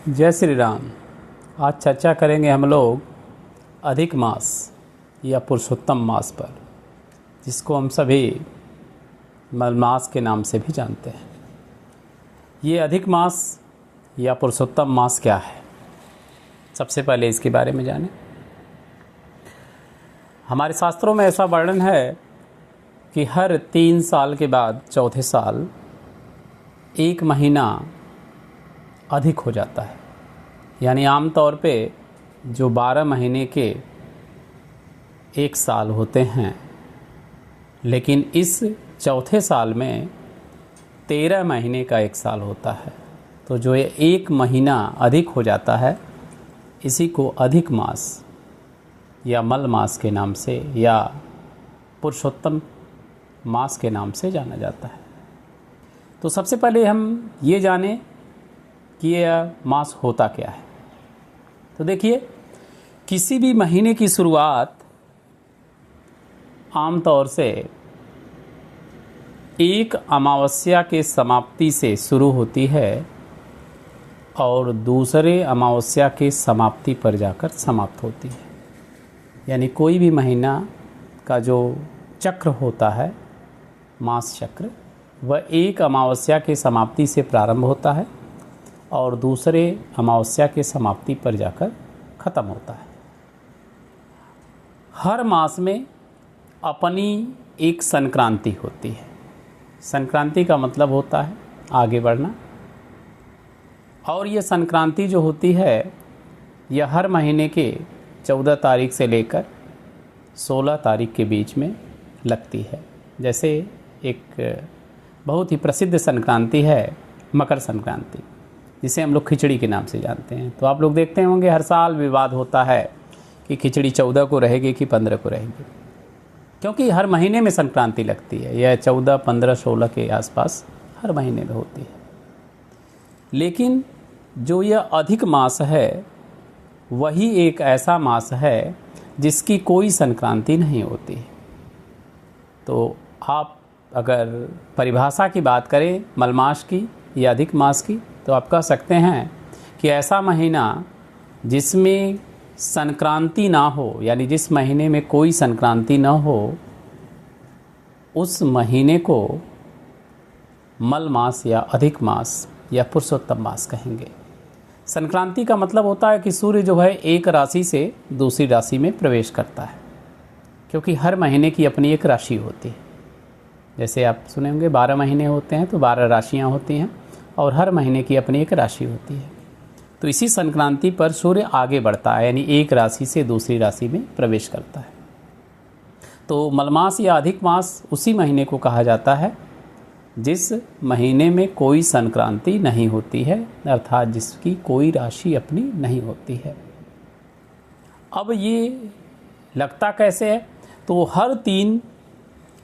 जय श्री राम। आज चर्चा करेंगे हम लोग अधिक मास या पुरुषोत्तम मास पर, जिसको हम सभी मलमास के नाम से भी जानते हैं। ये अधिक मास या पुरुषोत्तम मास क्या है, सबसे पहले इसके बारे में जानें। हमारे शास्त्रों में ऐसा वर्णन है कि हर 3 साल के बाद चौथे साल 1 महीना अधिक हो जाता है। यानी आम तौर पे जो 12 महीने के 1 साल होते हैं, लेकिन इस चौथे साल में 13 महीने का 1 साल होता है। तो जो ये 1 महीना अधिक हो जाता है, इसी को अधिक मास या मल मास के नाम से या पुरुषोत्तम मास के नाम से जाना जाता है। तो सबसे पहले हम ये जानें कि यह मास होता क्या है। तो देखिए, किसी भी महीने की शुरुआत आमतौर से एक अमावस्या के समाप्ति से शुरू होती है और दूसरे अमावस्या के समाप्ति पर जाकर समाप्त होती है। यानी कोई भी महीना का जो चक्र होता है, मास चक्र, वह एक अमावस्या के समाप्ति से प्रारंभ होता है और दूसरे अमावस्या के समाप्ति पर जाकर ख़त्म होता है। हर मास में अपनी एक संक्रांति होती है। संक्रांति का मतलब होता है आगे बढ़ना, और ये संक्रांति जो होती है यह हर महीने के 14 तारीख से लेकर 16 तारीख के बीच में लगती है। जैसे एक बहुत ही प्रसिद्ध संक्रांति है मकर संक्रांति, जिसे हम लोग खिचड़ी के नाम से जानते हैं। तो आप लोग देखते होंगे हर साल विवाद होता है कि खिचड़ी 14 को रहेगी कि 15 को रहेगी, क्योंकि हर महीने में संक्रांति लगती है। यह 14, 15, 16 के आसपास हर महीने में होती है। लेकिन जो यह अधिक मास है, वही एक ऐसा मास है जिसकी कोई संक्रांति नहीं होती। तो आप अगर परिभाषा की बात करें मलमास की या अधिक मास की, तो आप कह सकते हैं कि ऐसा महीना जिसमें संक्रांति ना हो, यानी जिस महीने में कोई संक्रांति ना हो, उस महीने को मल मास या अधिक मास या पुरुषोत्तम मास कहेंगे। संक्रांति का मतलब होता है कि सूर्य जो है एक राशि से दूसरी राशि में प्रवेश करता है, क्योंकि हर महीने की अपनी एक राशि होती है। जैसे आप सुने होंगे 12 महीने होते हैं तो 12 राशियाँ होती हैं और हर महीने की अपनी एक राशि होती है। तो इसी संक्रांति पर सूर्य आगे बढ़ता है, यानी एक राशि से दूसरी राशि में प्रवेश करता है। तो मलमास या अधिक मास उसी महीने को कहा जाता है जिस महीने में कोई संक्रांति नहीं होती है, अर्थात जिसकी कोई राशि अपनी नहीं होती है। अब ये लगता कैसे है? तो हर 3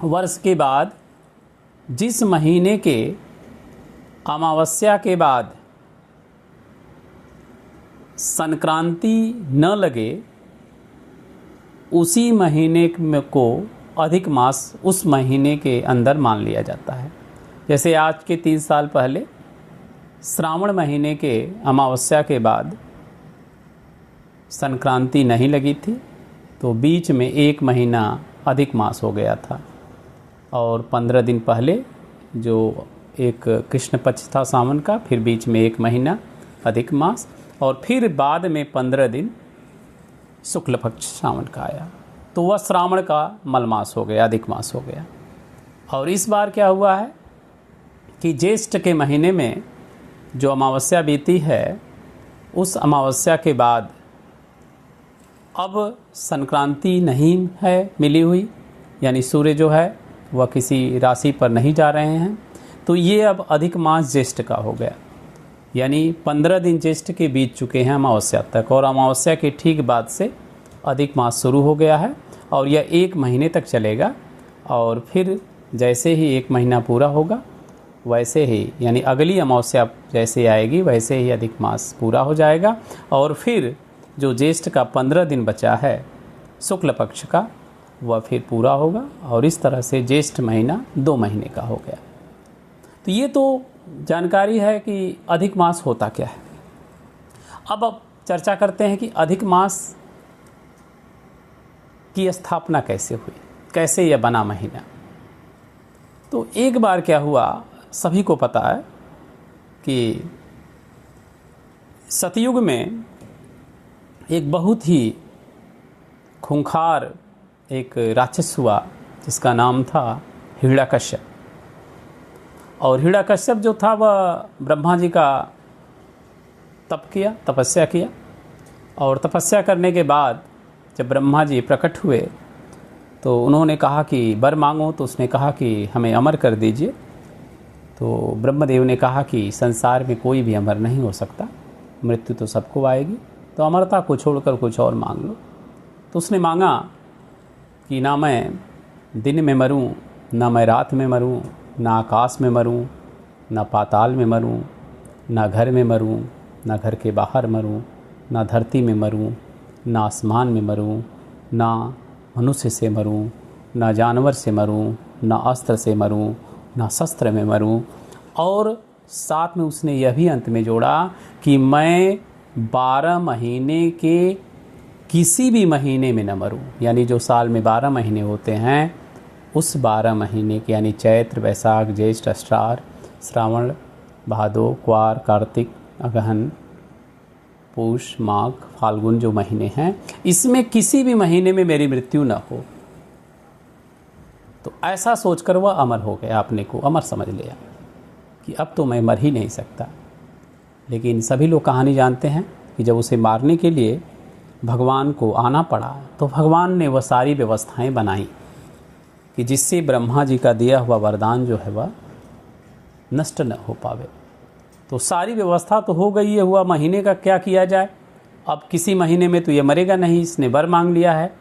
वर्ष के बाद जिस महीने के अमावस्या के बाद संक्रांति न लगे, उसी महीने में को अधिक मास उस महीने के अंदर मान लिया जाता है। जैसे आज के 3 साल पहले श्रावण महीने के अमावस्या के बाद संक्रांति नहीं लगी थी, तो बीच में 1 महीना अधिक मास हो गया था। और 15 दिन पहले जो एक कृष्ण पक्ष था सावन का, फिर बीच में 1 महीना अधिक मास, और फिर बाद में 15 दिन शुक्ल पक्ष सावन का आया, तो वह श्रावण का मलमास हो गया, अधिक मास हो गया। और इस बार क्या हुआ है कि ज्येष्ठ के महीने में जो अमावस्या बीती है, उस अमावस्या के बाद अब संक्रांति नहीं है मिली हुई, यानी सूर्य जो है वह किसी राशि पर नहीं जा रहे हैं। तो ये अब अधिक मास ज्येष्ठ का हो गया, यानी 15 दिन ज्येष्ठ के बीत चुके हैं अमावस्या तक, और अमावस्या के ठीक बाद से अधिक मास शुरू हो गया है और यह 1 महीने तक चलेगा। और फिर जैसे ही 1 महीना पूरा होगा, वैसे ही यानी अगली अमावस्या जैसे आएगी वैसे ही अधिक मास पूरा हो जाएगा, और फिर जो ज्येष्ठ का 15 दिन बचा है शुक्ल पक्ष का, वह फिर पूरा होगा, और इस तरह से ज्येष्ठ महीना 2 महीने का हो गया। तो ये तो जानकारी है कि अधिक मास होता क्या है। अब चर्चा करते हैं कि अधिक मास की स्थापना कैसे हुई, कैसे यह बना महीना। तो एक बार क्या हुआ, सभी को पता है कि सतयुग में एक बहुत ही खूंखार एक राक्षस हुआ जिसका नाम था हिरण्यकश्यप। और हिरण्यकश्यप जो था वह ब्रह्मा जी का तपस्या किया। और तपस्या करने के बाद जब ब्रह्मा जी प्रकट हुए तो उन्होंने कहा कि वर मांगो, तो उसने कहा कि हमें अमर कर दीजिए। तो ब्रह्मदेव ने कहा कि संसार में कोई भी अमर नहीं हो सकता, मृत्यु तो सबको आएगी, तो अमरता को छोड़कर कुछ और मांग लो। तो उसने मांगा कि ना मैं दिन में मरूं, ना मैं रात में मरूं, ना आकाश में मरूं, ना पाताल में मरूं, ना घर में मरूं, ना घर के बाहर मरूं, ना धरती में मरूं, ना आसमान में मरूं, ना मनुष्य से मरूं, ना जानवर से मरूं, ना अस्त्र से मरूं, ना शस्त्र में मरूं। और साथ में उसने यह भी अंत में जोड़ा कि मैं 12 महीने के किसी भी महीने में न मरूं। यानी जो साल में 12 महीने होते हैं, उस 12 महीने के यानी चैत्र, वैशाख, ज्येष्ठ, आषाढ़, श्रावण, भादो, क्वार, कार्तिक, अगहन, पूष, माघ, फाल्गुन जो महीने हैं, इसमें किसी भी महीने में मेरी मृत्यु न हो। तो ऐसा सोचकर वह अमर हो गया, अपने को अमर समझ लिया कि अब तो मैं मर ही नहीं सकता। लेकिन सभी लोग कहानी जानते हैं कि जब उसे मारने के लिए भगवान को आना पड़ा तो भगवान ने वह सारी व्यवस्थाएं बनाई कि जिससे ब्रह्मा जी का दिया हुआ वरदान जो है वह नष्ट न हो पावे। तो सारी व्यवस्था तो हो गई है, हुआ महीने का क्या किया जाए। अब किसी महीने में तो ये मरेगा नहीं, इसने वर मांग लिया है।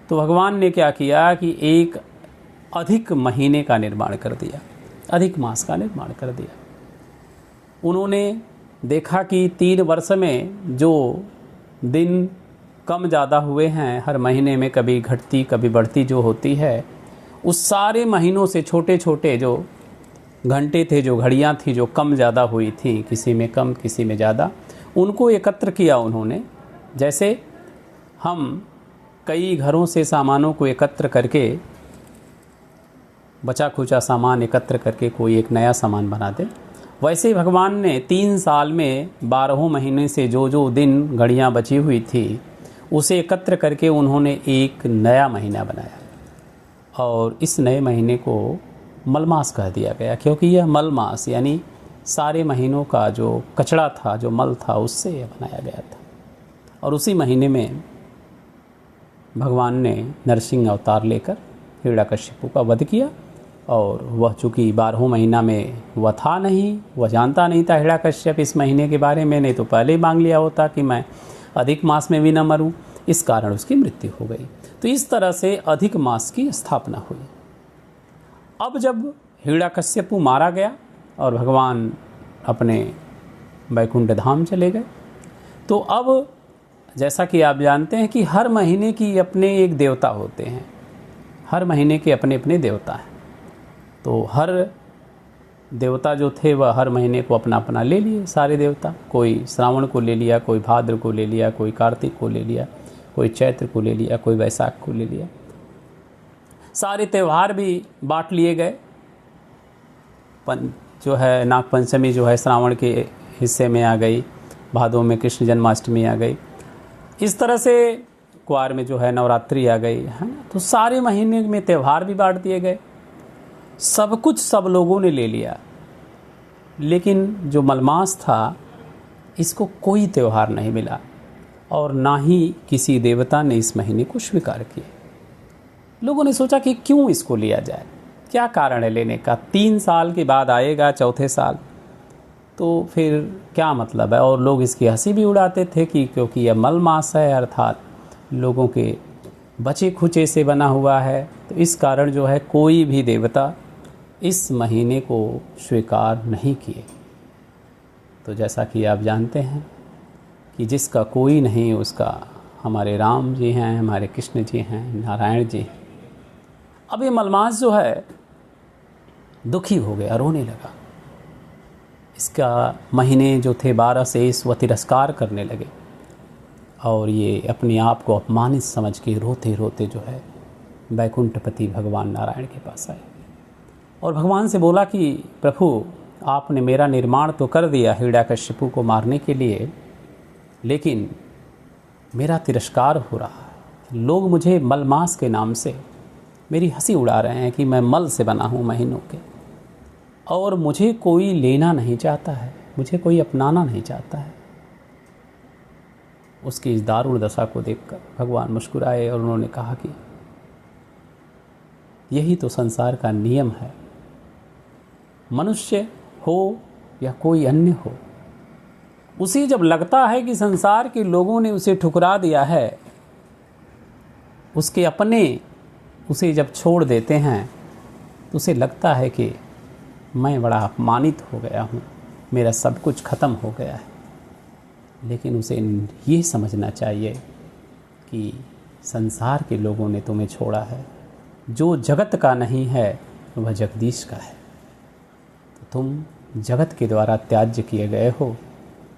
तो भगवान ने क्या किया कि एक अधिक महीने का निर्माण कर दिया, अधिक मास का निर्माण कर दिया। उन्होंने देखा कि 3 वर्ष में जो दिन कम ज़्यादा हुए हैं, हर महीने में कभी घटती कभी बढ़ती जो होती है, उस सारे महीनों से छोटे छोटे जो घंटे थे, जो घड़ियां थी, जो कम ज़्यादा हुई थी, किसी में कम किसी में ज़्यादा, उनको एकत्र किया उन्होंने। जैसे हम कई घरों से सामानों को एकत्र करके, बचा खुचा सामान एकत्र करके कोई एक नया सामान बना दे, वैसे ही भगवान ने 3 साल में 12 महीने से जो जो दिन घड़ियां बची हुई थी उसे एकत्र करके उन्होंने एक नया महीना बनाया। और इस नए महीने को मलमास कह दिया गया, क्योंकि यह मलमास यानी सारे महीनों का जो कचड़ा था, जो मल था, उससे यह बनाया गया था। और उसी महीने में भगवान ने नरसिंह अवतार लेकर हिरण्यकश्यप का वध किया। और वह चूँकि 12 महीना में वह था नहीं, वह जानता नहीं था हिरण्यकश्यप इस महीने के बारे में, नहीं तो पहले ही मांग लिया होता कि मैं अधिक मास में भी न मरूं। इस कारण उसकी मृत्यु हो गई। तो इस तरह से अधिक मास की स्थापना हुई। अब जब हिरण्यकश्यप मारा गया और भगवान अपने वैकुंठ धाम चले गए, तो अब जैसा कि आप जानते हैं कि हर महीने की अपने एक देवता होते हैं, हर महीने के अपने अपने देवता हैं। तो हर देवता जो थे वह हर महीने को अपना अपना ले लिए सारे देवता। कोई श्रावण को ले लिया, कोई भाद्र को ले लिया, कोई कार्तिक को ले लिया, कोई चैत्र को ले लिया, कोई वैशाख को ले लिया। सारे त्यौहार भी बांट लिए गए। जो है नाग पंचमी जो है श्रावण के हिस्से में आ गई, भादों में कृष्ण जन्माष्टमी आ गई, इस तरह से क्वार में जो है नवरात्रि आ गई, है ना। तो सारे महीने में त्यौहार भी बांट दिए गए। सब कुछ सब लोगों ने ले लिया, लेकिन जो मलमास था इसको कोई त्यौहार नहीं मिला और ना ही किसी देवता ने इस महीने को स्वीकार किया। लोगों ने सोचा कि क्यों इसको लिया जाए, क्या कारण है लेने का। 3 साल के बाद आएगा चौथे साल, तो फिर क्या मतलब है। और लोग इसकी हंसी भी उड़ाते थे कि क्योंकि यह मलमास है, अर्थात लोगों के बचे खुचे से बना हुआ है, तो इस कारण जो है कोई भी देवता इस महीने को स्वीकार नहीं किए। तो जैसा कि आप जानते हैं कि जिसका कोई नहीं उसका हमारे राम जी हैं, हमारे कृष्ण जी हैं, नारायण जी हैं। अब ये मलमास जो है दुखी हो गया, रोने लगा। इसका महीने जो थे 12 शेष वह तिरस्कार करने लगे और ये अपने आप को अपमानित समझ के रोते रोते जो है वैकुंठपति भगवान नारायण के पास आए और भगवान से बोला कि प्रभु आपने मेरा निर्माण तो कर दिया हिरण्यकश्यपु को मारने के लिए, लेकिन मेरा तिरस्कार हो रहा है। लोग मुझे मलमास के नाम से मेरी हंसी उड़ा रहे हैं कि मैं मल से बना हूँ महीनों के, और मुझे कोई लेना नहीं चाहता है, मुझे कोई अपनाना नहीं चाहता है। उसकी इस दारुण दशा को देखकर भगवान मुस्कुराए और उन्होंने कहा कि यही तो संसार का नियम है। मनुष्य हो या कोई अन्य हो, उसे जब लगता है कि संसार के लोगों ने उसे ठुकरा दिया है, उसके अपने उसे जब छोड़ देते हैं तो उसे लगता है कि मैं बड़ा अपमानित हो गया हूँ, मेरा सब कुछ ख़त्म हो गया है। लेकिन उसे ये समझना चाहिए कि संसार के लोगों ने तुम्हें छोड़ा है, जो जगत का नहीं है वह जगदीश का है। तो तुम जगत के द्वारा त्याज्य किए गए हो,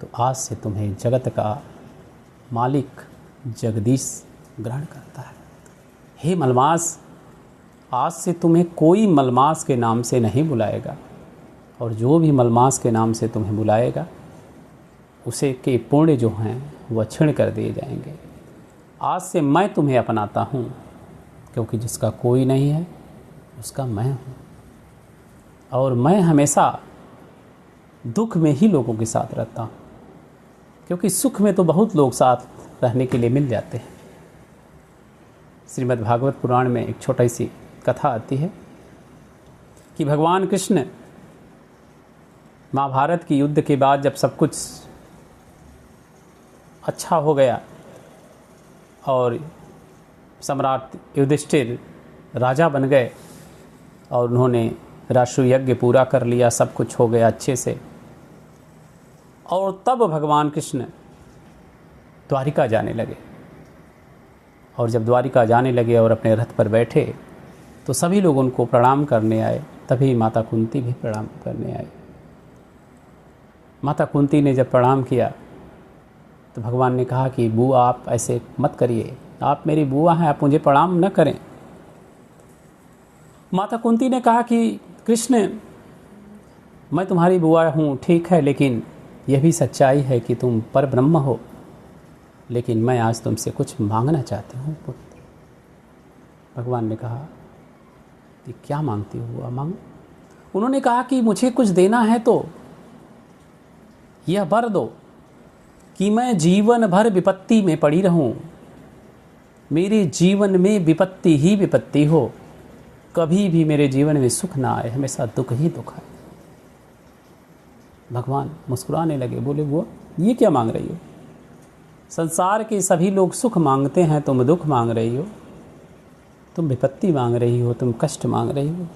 तो आज से तुम्हें जगत का मालिक जगदीश ग्रहण करता है। हे मलमास, आज से तुम्हें कोई मलमास के नाम से नहीं बुलाएगा, और जो भी मलमास के नाम से तुम्हें बुलाएगा उसे के पुण्य जो हैं वह क्षीण कर दिए जाएंगे। आज से मैं तुम्हें अपनाता हूँ, क्योंकि जिसका कोई नहीं है उसका मैं हूँ, और मैं हमेशा दुख में ही लोगों के साथ रहता हूँ, क्योंकि सुख में तो बहुत लोग साथ रहने के लिए मिल जाते हैं। श्रीमद् भागवत पुराण में एक छोटी सी कथा आती है कि भगवान कृष्ण महाभारत की युद्ध के बाद जब सब कुछ अच्छा हो गया और सम्राट युधिष्ठिर राजा बन गए और उन्होंने राष्ट्रीय यज्ञ पूरा कर लिया, सब कुछ हो गया अच्छे से, और तब भगवान कृष्ण द्वारिका जाने लगे। और जब द्वारिका जाने लगे और अपने रथ पर बैठे तो सभी लोग उनको प्रणाम करने आए। तभी माता कुंती भी प्रणाम करने आई। माता कुंती ने जब प्रणाम किया तो भगवान ने कहा कि बुआ आप ऐसे मत करिए, आप मेरी बुआ हैं, आप मुझे प्रणाम न करें। माता कुंती ने कहा कि कृष्ण, मैं तुम्हारी बुआ हूँ ठीक है, लेकिन यह भी सच्चाई है कि तुम पर ब्रह्म हो, लेकिन मैं आज तुमसे कुछ मांगना चाहती हूँ पुत्र। भगवान ने कहा कि क्या मांगती हो बुआ, मांगो। उन्होंने कहा कि मुझे कुछ देना है तो यह वर दो कि मैं जीवन भर विपत्ति में पड़ी रहूं, मेरे जीवन में विपत्ति ही विपत्ति हो, कभी भी मेरे जीवन में सुख ना आए, हमेशा दुख ही दुख आए। भगवान मुस्कुराने लगे, बोले बुआ ये क्या मांग रही हो? संसार के सभी लोग सुख मांगते हैं, तुम दुख मांग रही हो, तुम विपत्ति मांग रही हो, तुम कष्ट मांग रही हो,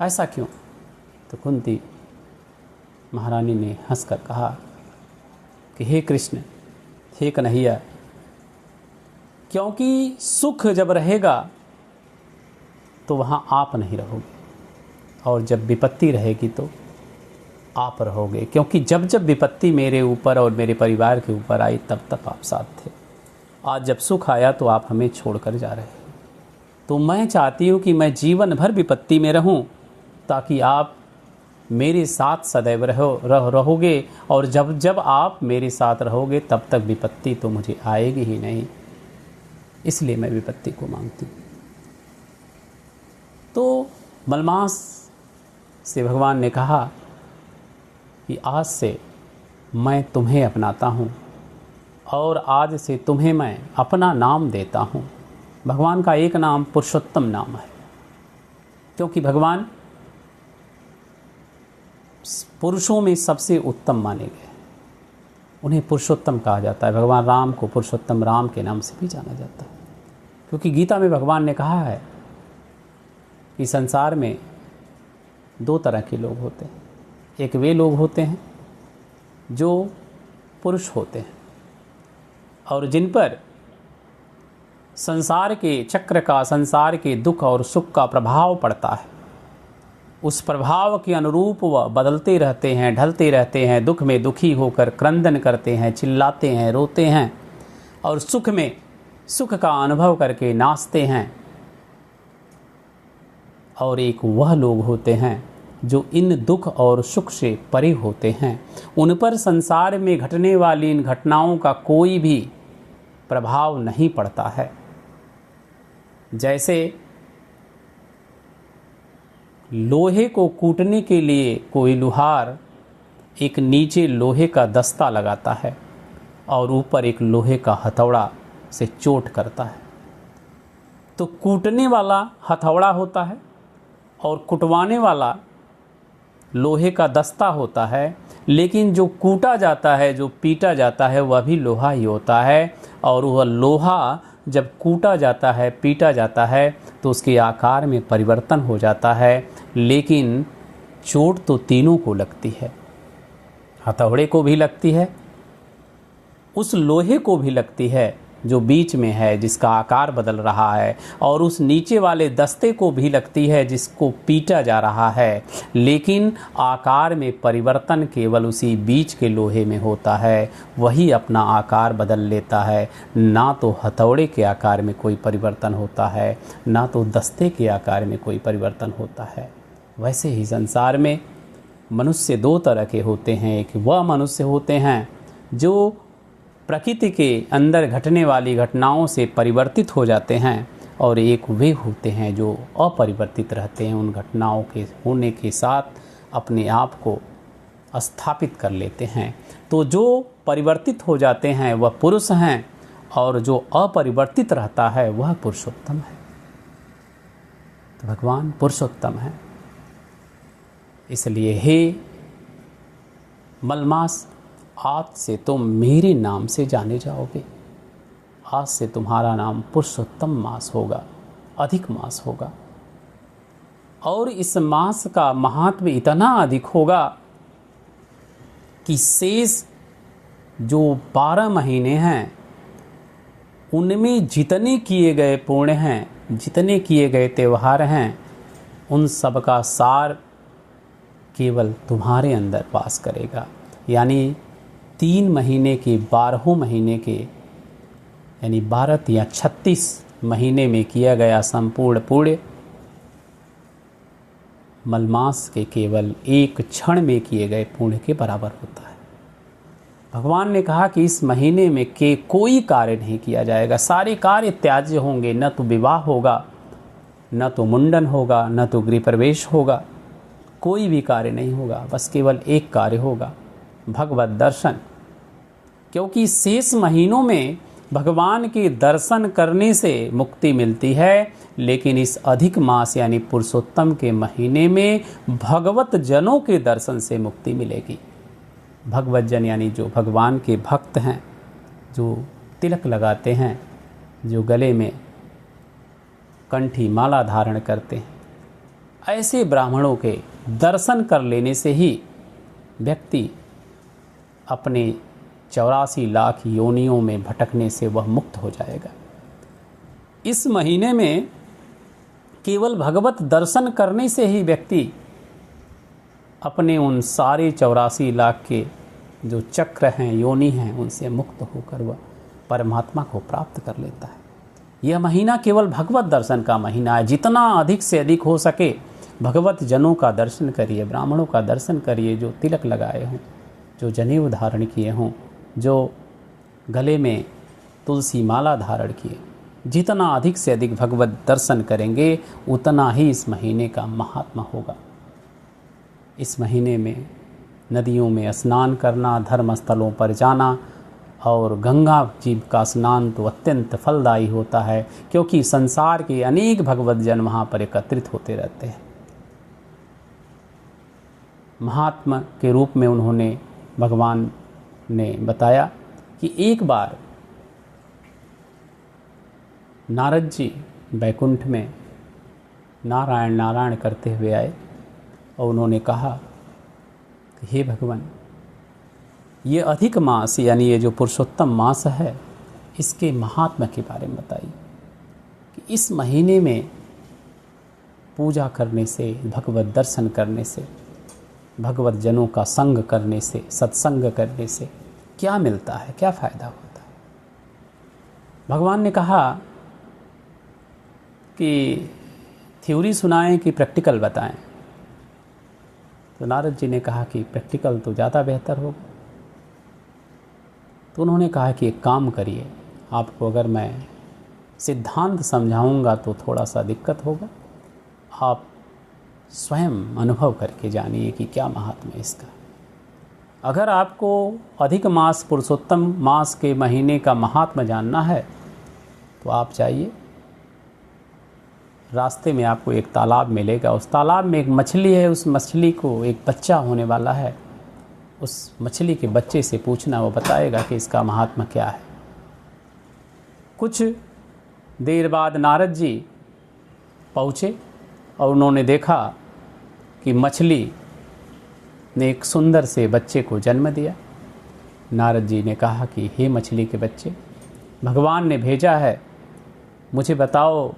ऐसा क्यों? तो कुंती महारानी ने हंसकर कहा कि हे कृष्ण, हे कन्हैया, क्योंकि सुख जब रहेगा तो वहाँ आप नहीं रहोगे, और जब विपत्ति रहेगी तो आप रहोगे, क्योंकि जब जब विपत्ति मेरे ऊपर और मेरे परिवार के ऊपर आई तब तक आप साथ थे। आज जब सुख आया तो आप हमें छोड़कर जा रहे हैं। तो मैं चाहती हूँ कि मैं जीवन भर विपत्ति में रहूँ, ताकि आप मेरे साथ सदैव रहोगे, और जब जब आप मेरे साथ रहोगे तब तक विपत्ति तो मुझे आएगी ही नहीं, इसलिए मैं विपत्ति को मांगती हूँ। तो मलमास से भगवान ने कहा कि आज से मैं तुम्हें अपनाता हूँ, और आज से तुम्हें मैं अपना नाम देता हूँ। भगवान का एक नाम पुरुषोत्तम नाम है, क्योंकि भगवान पुरुषों में सबसे उत्तम माने गए, उन्हें पुरुषोत्तम कहा जाता है। भगवान राम को पुरुषोत्तम राम के नाम से भी जाना जाता है, क्योंकि गीता में भगवान ने कहा है कि संसार में दो तरह के लोग होते हैं। एक वे लोग होते हैं जो पुरुष होते हैं और जिन पर संसार के चक्र का, संसार के दुख और सुख का प्रभाव पड़ता है, उस प्रभाव के अनुरूप वह बदलते रहते हैं, ढलते रहते हैं। दुख में दुखी होकर क्रंदन करते हैं, चिल्लाते हैं, रोते हैं, और सुख में सुख का अनुभव करके नाचते हैं। और एक वह लोग होते हैं जो इन दुख और सुख से परे होते हैं। उन पर संसार में घटने वाली इन घटनाओं का कोई भी प्रभाव नहीं पड़ता है। जैसे लोहे को कूटने के लिए कोई लुहार एक नीचे लोहे का दस्ता लगाता है और ऊपर एक लोहे का हथौड़ा से चोट करता है, तो कूटने वाला हथौड़ा होता है और कुटवाने वाला लोहे का दस्ता होता है। लेकिन जो कूटा जाता है, जो पीटा जाता है, वह भी लोहा ही होता है। और वह लोहा जब कूटा जाता है, पीटा जाता है, तो उसके आकार में परिवर्तन हो जाता है। लेकिन चोट तो तीनों को लगती है, हथौड़े को भी लगती है, उस लोहे को भी लगती है जो बीच में है, जिसका आकार बदल रहा है, और उस नीचे वाले दस्ते को भी लगती है जिसको पीटा जा रहा है। लेकिन आकार में परिवर्तन केवल उसी बीच के लोहे में होता है, वही अपना आकार बदल लेता है। ना तो हथौड़े के आकार में कोई परिवर्तन होता है, ना तो दस्ते के आकार में कोई परिवर्तन होता है। वैसे ही संसार में मनुष्य दो तरह के होते हैं। एक वह मनुष्य होते हैं जो प्रकृति के अंदर घटने वाली घटनाओं से परिवर्तित हो जाते हैं, और एक वे होते हैं जो अपरिवर्तित रहते हैं, उन घटनाओं के होने के साथ अपने आप को स्थापित कर लेते हैं। तो जो परिवर्तित हो जाते हैं वह पुरुष हैं, और जो अपरिवर्तित रहता है वह पुरुषोत्तम है। तो भगवान पुरुषोत्तम है। इसलिए हे मलमास, आज से तुम मेरे नाम से जाने जाओगे। आज से तुम्हारा नाम पुरुषोत्तम मास होगा, अधिक मास होगा। और इस मास का महात्म्य इतना अधिक होगा कि शेष जो 12 महीने हैं उनमें जितने किए गए पुण्य हैं, जितने किए गए त्यौहार हैं, उन सब का सार केवल तुम्हारे अंदर वास करेगा। यानी 3 महीने के 12 महीने के, यानी 12 या 36 महीने में किया गया संपूर्ण पुण्य मलमास के केवल एक क्षण में किए गए पुण्य के बराबर होता है। भगवान ने कहा कि इस महीने में के कोई कार्य नहीं किया जाएगा, सारे कार्य त्याज्य होंगे। न तो विवाह होगा, न तो मुंडन होगा, न तो गृह प्रवेश होगा, कोई भी कार्य नहीं होगा। बस केवल एक कार्य होगा, भगवत दर्शन। क्योंकि शेष महीनों में भगवान के दर्शन करने से मुक्ति मिलती है, लेकिन इस अधिक मास यानी पुरुषोत्तम के महीने में भगवत जनों के दर्शन से मुक्ति मिलेगी। भगवत जन यानी जो भगवान के भक्त हैं, जो तिलक लगाते हैं, जो गले में कंठी माला धारण करते हैं, ऐसे ब्राह्मणों के दर्शन कर लेने से ही व्यक्ति अपने 84 लाख योनियों में भटकने से वह मुक्त हो जाएगा। इस महीने में केवल भगवत दर्शन करने से ही व्यक्ति अपने उन सारे 84 लाख के जो चक्र हैं, योनि हैं, उनसे मुक्त होकर वह परमात्मा को प्राप्त कर लेता है। यह महीना केवल भगवत दर्शन का महीना है। जितना अधिक से अधिक हो सके भगवत जनों का दर्शन करिए, ब्राह्मणों का दर्शन करिए, जो तिलक लगाए हों, जो जनेऊ धारण किए हों, जो गले में तुलसी माला धारण किए। जितना अधिक से अधिक भगवत दर्शन करेंगे उतना ही इस महीने का महात्मा होगा। इस महीने में नदियों में स्नान करना, धर्म स्थलों पर जाना और गंगा जी का स्नान तो अत्यंत फलदायी होता है, क्योंकि संसार के अनेक भगवत जन वहाँ पर एकत्रित होते रहते हैं। महात्मा के रूप में उन्होंने, भगवान ने बताया कि एक बार नारद जी बैकुंठ में नारायण नारायण करते हुए आए और उन्होंने कहा कि हे भगवान, ये अधिक मास यानी ये जो पुरुषोत्तम मास है, इसके महात्मा के बारे में बताइए कि इस महीने में पूजा करने से, भगवत दर्शन करने से, भगवत जनों का संग करने से, सत्संग करने से क्या मिलता है, क्या फ़ायदा होता है। भगवान ने कहा कि थ्योरी सुनाएं कि प्रैक्टिकल बताएं। तो नारद जी ने कहा कि प्रैक्टिकल तो ज़्यादा बेहतर होगा। तो उन्होंने कहा कि एक काम करिए, आपको अगर मैं सिद्धांत समझाऊंगा तो थोड़ा सा दिक्कत होगा, आप स्वयं अनुभव करके जानिए कि क्या महात्मा है इसका। अगर आपको अधिक मास पुरुषोत्तम मास के महीने का महात्मा जानना है तो आप जाइए, रास्ते में आपको एक तालाब मिलेगा, उस तालाब में एक मछली है, उस मछली को एक बच्चा होने वाला है, उस मछली के बच्चे से पूछना, वो बताएगा कि इसका महात्मा क्या है। कुछ देर बाद नारद जी पहुँचे और उन्होंने देखा कि मछली ने एक सुंदर से बच्चे को जन्म दिया। नारद जी ने कहा कि हे मछली के बच्चे, भगवान ने भेजा है, मुझे बताओ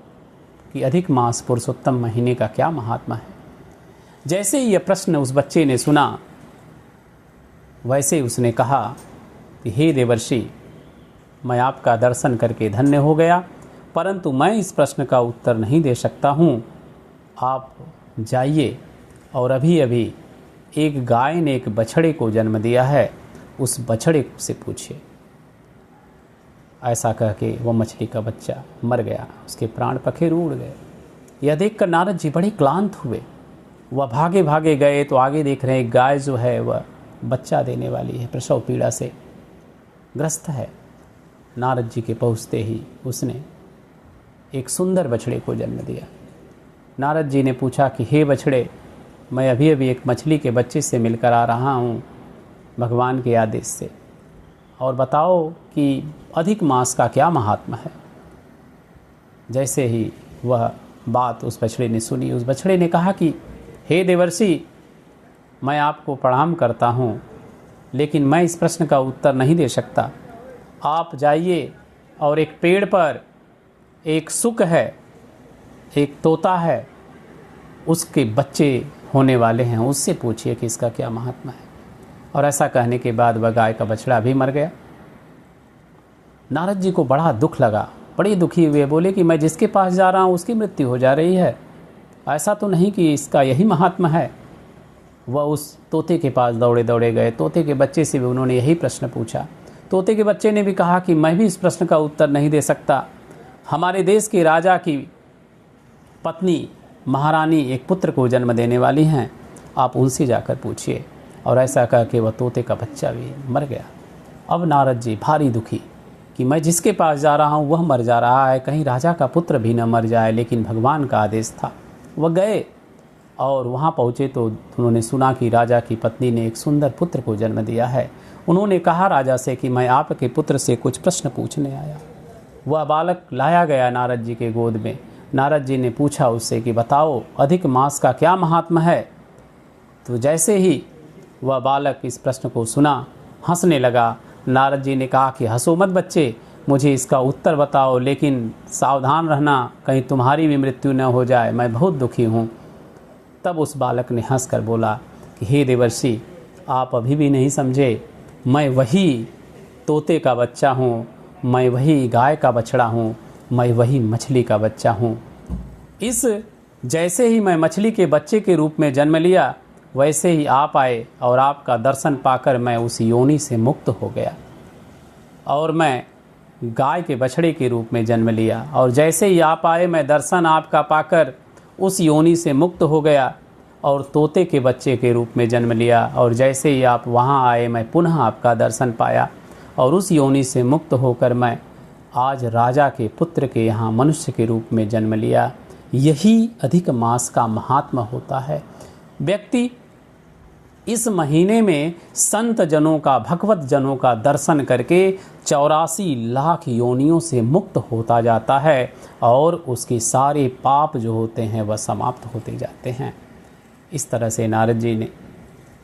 कि अधिक मास पुरुषोत्तम महीने का क्या महात्मा है। जैसे ही यह प्रश्न उस बच्चे ने सुना, वैसे उसने कहा कि हे देवर्षि, मैं आपका दर्शन करके धन्य हो गया, परंतु मैं इस प्रश्न का उत्तर नहीं दे सकता हूँ। आप जाइए और अभी अभी एक गाय ने एक बछड़े को जन्म दिया है, उस बछड़े से पूछिए। ऐसा कह के वो मछली का बच्चा मर गया, उसके प्राण पखेरु उड़ गए। यह देखकर नारद जी बड़े क्लांत हुए। वह भागे भागे गए तो आगे देख रहे हैं एक गाय जो है वह बच्चा देने वाली है, प्रसव पीड़ा से ग्रस्त है। नारद जी के पहुँचते ही उसने एक सुंदर बछड़े को जन्म दिया। नारद जी ने पूछा कि हे बछड़े, मैं अभी अभी एक मछली के बच्चे से मिलकर आ रहा हूँ भगवान के आदेश से, और बताओ कि अधिक मास का क्या महात्मा है। जैसे ही वह बात उस बछड़े ने सुनी, उस बछड़े ने कहा कि हे देवर्षि, मैं आपको प्रणाम करता हूँ, लेकिन मैं इस प्रश्न का उत्तर नहीं दे सकता। आप जाइए और एक पेड़ पर एक सुक है, एक तोता है, उसके बच्चे होने वाले हैं, उससे पूछिए कि इसका क्या महात्मा है। और ऐसा कहने के बाद वह गाय का बछड़ा भी मर गया। नारद जी को बड़ा दुख लगा, बड़े दुखी हुए, बोले कि मैं जिसके पास जा रहा हूँ उसकी मृत्यु हो जा रही है, ऐसा तो नहीं कि इसका यही महात्मा है। वह उस तोते के पास दौड़े दौड़े गए, तोते के बच्चे से भी उन्होंने यही प्रश्न पूछा। तोते के बच्चे ने भी कहा कि मैं भी इस प्रश्न का उत्तर नहीं दे सकता। हमारे देश के राजा की पत्नी महारानी एक पुत्र को जन्म देने वाली हैं, आप उनसे जाकर पूछिए। और ऐसा कह के वह तोते का बच्चा भी मर गया। अब नारद जी भारी दुखी कि मैं जिसके पास जा रहा हूँ वह मर जा रहा है, कहीं राजा का पुत्र भी न मर जाए। लेकिन भगवान का आदेश था। वह गए और वहाँ पहुँचे तो उन्होंने सुना कि राजा की पत्नी ने एक सुंदर पुत्र को जन्म दिया है। उन्होंने कहा राजा से कि मैं आपके पुत्र से कुछ प्रश्न पूछने आया। वह बालक लाया गया नारद जी के गोद में। नारद जी ने पूछा उससे कि बताओ अधिक मास का क्या महात्मा है। तो जैसे ही वह बालक इस प्रश्न को सुना, हंसने लगा। नारद जी ने कहा कि हंसो मत बच्चे, मुझे इसका उत्तर बताओ, लेकिन सावधान रहना, कहीं तुम्हारी भी मृत्यु न हो जाए, मैं बहुत दुखी हूँ। तब उस बालक ने हंसकर बोला कि हे देवर्षि, आप अभी भी नहीं समझे, मैं वही तोते का बच्चा हूँ, मैं वही गाय का बछड़ा हूँ, मैं वही मछली का बच्चा हूँ। इस जैसे ही मैं मछली के बच्चे के रूप में जन्म लिया, वैसे ही आप आए और आपका दर्शन पाकर मैं उस योनि से मुक्त हो गया। और मैं गाय के बछड़े के रूप में जन्म लिया, और जैसे ही आप आए मैं दर्शन आपका पाकर उस योनि से मुक्त हो गया और तोते के बच्चे के रूप में जन्म लिया। और जैसे ही आप वहाँ आए मैं पुनः आपका दर्शन पाया और उस योनि से मुक्त होकर मैं आज राजा के पुत्र के यहाँ मनुष्य के रूप में जन्म लिया। यही अधिक मास का महात्मा होता है। व्यक्ति इस महीने में संत जनों का, भगवत जनों का दर्शन करके 84 लाख योनियों से मुक्त होता जाता है और उसके सारे पाप जो होते हैं वह समाप्त होते जाते हैं। इस तरह से नारद जी ने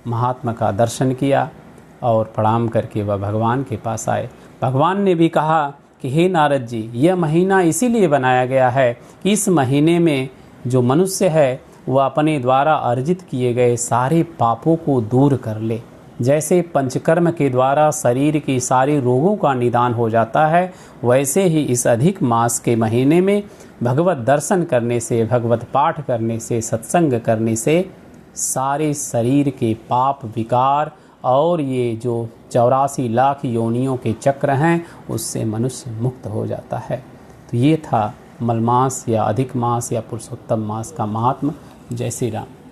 महात्मा का दर्शन किया और प्रणाम करके वह भगवान के पास आए। भगवान ने भी कहा कि हे नारद जी, यह महीना इसीलिए बनाया गया है कि इस महीने में जो मनुष्य है वह अपने द्वारा अर्जित किए गए सारे पापों को दूर कर ले। जैसे पंचकर्म के द्वारा शरीर की सारे रोगों का निदान हो जाता है, वैसे ही इस अधिक मास के महीने में भगवत दर्शन करने से, भगवत पाठ करने से, सत्संग करने से सारे शरीर के पाप विकार और ये जो 84 लाख योनियों के चक्र हैं उससे मनुष्य मुक्त हो जाता है। तो ये था मलमास या अधिक मास या पुरुषोत्तम मास का महात्म। जय श्री राम।